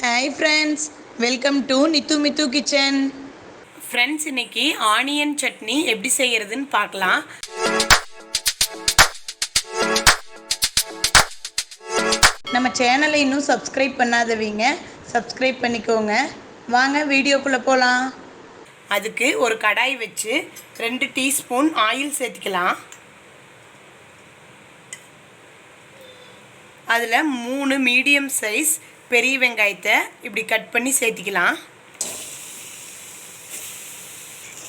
Hi friends, welcome to Nithu Mithu Kitchen. Friends, இன்னைக்கு onion chutney எப்படி செய்யறதுன்னு பார்க்கலாம். நம்ம சேனலை இன்னும் சப்ஸ்கிரைப் பண்ணாதவங்க சப்ஸ்கிரைப் பண்ணிக்கோங்க. வாங்க வீடியோக்குள்ள போலாம். அதுக்கு ஒரு கடாய் வச்சு 2 டீஸ்பூன் ஆயில் சேர்த்துக்கலாம். அதில் 3 மீடியம் சைஸ் பெரிய வெங்காயத்தை இப்படி கட் பண்ணி சேர்த்துக்கலாம்.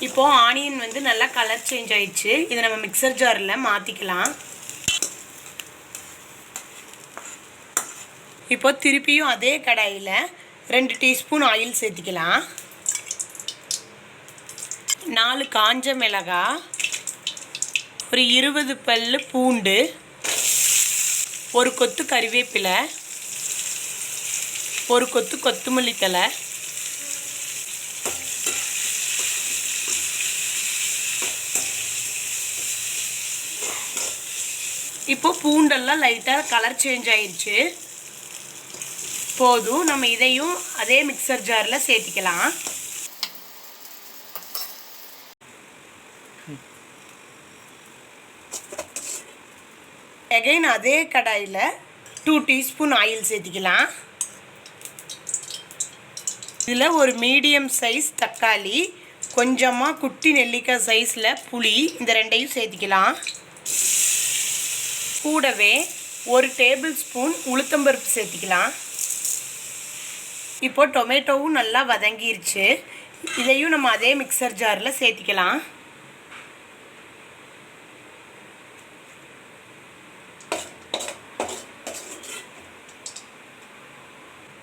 இப்போ ஆனியன் வந்து நல்லா கலர் சேஞ்ச் ஆயிடுச்சு. இதை நம்ம மிக்சர் ஜாரில் மாற்றிக்கலாம். இப்போ திருப்பியும் அதே கடாயில் 2 டீஸ்பூன் ஆயில் சேர்த்துக்கலாம். 4 காஞ்ச மிளகாய், ஒரு 20 பல்லு பூண்டு, ஒரு கொத்து கறிவேப்பிலை, ஒரு கொத்து கொத்தமல்லி தழை, இப்போ பூண்டெல்லாம் லைட்டாக கலர் சேஞ்ச் ஆயிடுச்சு. போதும், நம்ம இதையும் அதே மிக்சர் ஜாரில் சேர்த்திக்கலாம். அகைன் அதே கடாயில் 2 டீஸ்பூன் ஆயில் சேர்த்திக்கலாம். இதில் ஒரு மீடியம் சைஸ் தக்காளி, கொஞ்சமாக குட்டி நெல்லிக்காய் சைஸில் புளி, இந்த ரெண்டையும் சேர்த்திக்கலாம். கூடவே 1 டேபிள் ஸ்பூன் உளுத்தம்பருப்பு சேர்த்திக்கலாம். இப்போ டொமேட்டோவும் நல்லா வதங்கிருச்சு. இதையும் நம்ம அதே மிக்சர் ஜாரில் சேர்த்திக்கலாம்.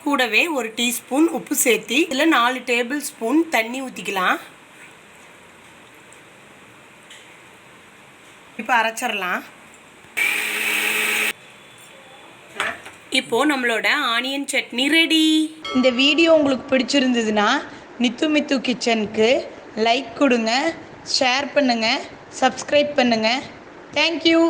கூடவே 1 டீஸ்பூன் உப்பு சேர்த்தி இதில் 4 டேபிள் ஸ்பூன் தண்ணி ஊற்றிக்கலாம். இப்போ அரைச்சிடலாம். இப்போ நம்மளோட ஆனியன் சட்னி ரெடி. இந்த வீடியோ உங்களுக்கு பிடிச்சிருந்ததுன்னா நித்து மித்து கிச்சனுக்கு லைக் கொடுங்க, ஷேர் பண்ணுங்கள், சப்ஸ்கிரைப் பண்ணுங்கள். தேங்க்யூ.